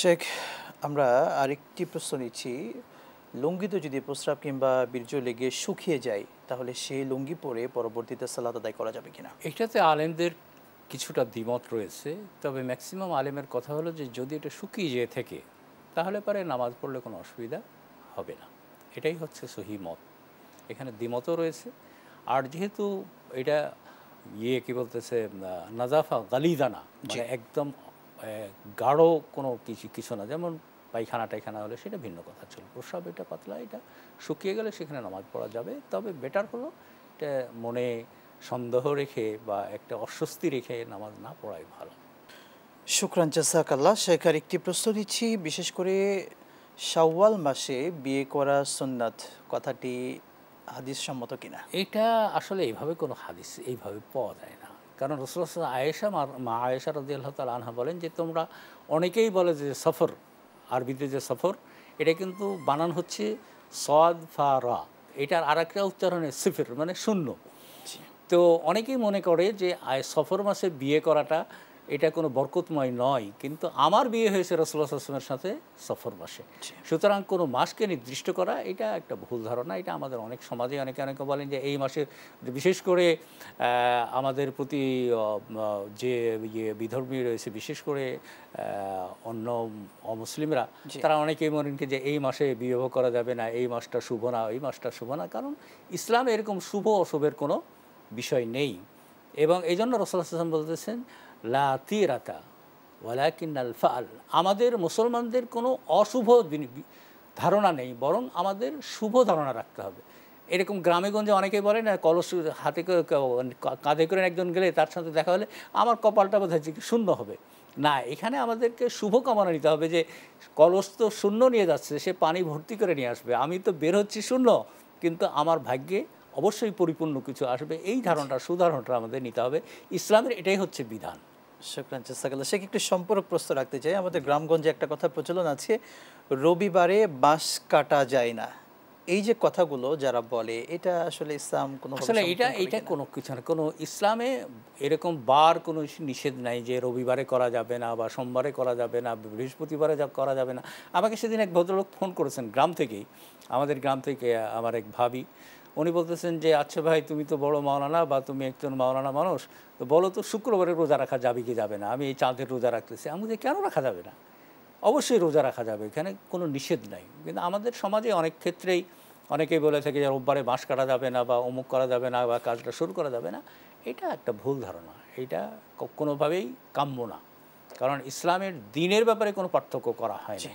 শেখ, আমরা আরেকটি প্রশ্ন নিচ্ছি। লুঙ্গিতে যদি প্রস্রাব কিংবা বীর্য লেগে শুকিয়ে যায়, তাহলে সেই লুঙ্গি পরে পরবর্তীতে সালাত আদায় করা যাবে কিনা? এটাতে আলেমদের কিছুটা দ্বিমত রয়েছে, তবে ম্যাক্সিমাম আলেমের কথা হলো যে যদি এটা শুকিয়ে যেয়ে থাকে তাহলে পরে নামাজ পড়লে কোনো অসুবিধা হবে না। এটাই হচ্ছে সহি মত। এখানে দ্বিমতও রয়েছে। আর যেহেতু এটা কি বলতেছে, নাজাফা গালিদানা, মানে একদম গাঢ় কোনো কিছু না, যেমন পায়খানা টাইখানা হলে সেটা ভিন্ন কথা ছিল। প্রস্রাব এটা পাতলা, এটা শুকিয়ে গেলে সেখানে নামাজ পড়া যাবে। তবে বেটার হলো এটা মনে সন্দেহ রেখে বা একটা অস্বস্তি রেখে নামাজ না পড়াই ভালো। শুকরান, জাযাকাল্লাহ। শেখ, আরেকটি প্রশ্ন দিচ্ছি। বিশেষ করে শাওয়াল মাসে বিয়ে করা সুন্নাত, কথাটি হাদিস সম্মত কিনা? এটা আসলে এইভাবে কোনো হাদিস এইভাবে পাওয়া যায় না। কারণ রাসূলুল্লাহ আয়েশা মা আয়েশা রাদিয়াল্লাহু তাআলা আনহা বলেন যে তোমরা অনেকেই বলে যে সফর, আরবিতে যে সফর, এটা কিন্তু বানান হচ্ছে সদ ফা রা, এটার আরেকটা উচ্চারণে সিফর, মানে শূন্য। তো অনেকেই মনে করে যে সফর মাসে বিয়ে করাটা এটা কোনো বরকতময় নয়, কিন্তু আমার বিয়ে হয়েছে রাসূলুল্লাহ সাল্লাল্লাহু আলাইহি ওয়াসাল্লামের সাথে সফর মাসে। সুতরাং কোনো মাসকে নির্দিষ্ট করা এটা একটা ভুল ধারণা। এটা আমাদের অনেক সমাজে অনেকে বলেন যে এই মাসে, বিশেষ করে আমাদের প্রতি যে বিধর্মী রয়েছে, বিশেষ করে অন্য অমুসলিমরা, তারা অনেকেই মনে করেন যে এই মাসে বিবাহ করা যাবে না, এই মাসটা শুভ না, এই মাসটা শুভ না। কারণ ইসলামে এরকম শুভ অশুভের কোনো বিষয় নেই। এবং এই জন্য রাসূলুল্লাহ সাল্লাল্লাহু আলাইহি ওয়াসাল্লাম বলতেছেন লা তিরাতা ওয়ালাকিন্নাল ফাল, আমাদের মুসলমানদের কোনো অশুভ ধারণা নেই, বরং আমাদের শুভ ধারণা রাখতে হবে। এরকম গ্রামেগঞ্জে অনেকেই বলে না, কলস হাতে করে কাঁধে করে একজন গেলে তার সাথে দেখা হলে আমার কপালটা বোধ হয় শূন্য হবে না। এখানে আমাদেরকে শুভ কামনা নিতে হবে যে কলস তো শূন্য নিয়ে যাচ্ছে, সে পানি ভর্তি করে নিয়ে আসবে, আমি তো বের হচ্ছি শূন্য, কিন্তু আমার ভাগ্যে অবশ্যই পরিপূর্ণ কিছু আসবে। এই ধারণাটা, সুধারণাটা আমাদের নিতে হবে। ইসলামের এটাই হচ্ছে বিধান। শুকরান, জাযাকাল্লাহ। শেখ, একটু সম্পর্ক প্রশ্ন রাখতে চাই। আমাদের গ্রামগঞ্জে একটা কথা প্রচলন আছে, রবিবারে বাঁশ কাটা যায় না। এই যে কথাগুলো যারা বলে, এটা আসলে ইসলাম কোনো আসলে এটা কোনো কিছু না। কোনো ইসলামে এরকম বার কোনো নিষেধ নাই যে রবিবারে করা যাবে না বা সোমবারে করা যাবে না, বৃহস্পতিবারে করা যাবে না। আমাকে সেদিন এক ভদ্রলোক ফোন করেছেন গ্রাম থেকেই, আমাদের গ্রাম থেকে, আমার এক ভাবি। উনি বলতেছেন যে আচ্ছা ভাই, তুমি তো বড় মাওলানা বা তুমি একজন মাওলানা মানুষ, তো বলো তো শুক্রবারে রোজা রাখা যাবে কি যাবে না? আমি এই চাঁদের রোজা রাখতেছি। আমি বলছি কেন রাখা যাবে না? অবশ্যই রোজা রাখা যাবে, এখানে কোনো নিষেধ নাই। কিন্তু আমাদের সমাজে অনেক ক্ষেত্রেই অনেকেই বলে থাকে যে রোববারে বাঁশ কাটা যাবে না বা অমুক করা যাবে না বা কাজটা শুরু করা যাবে না। এটা একটা ভুল ধারণা, এটা কোনোভাবেই কাম্য না। কারণ ইসলামের দিনের ব্যাপারে কোনো পার্থক্য করা হয় না।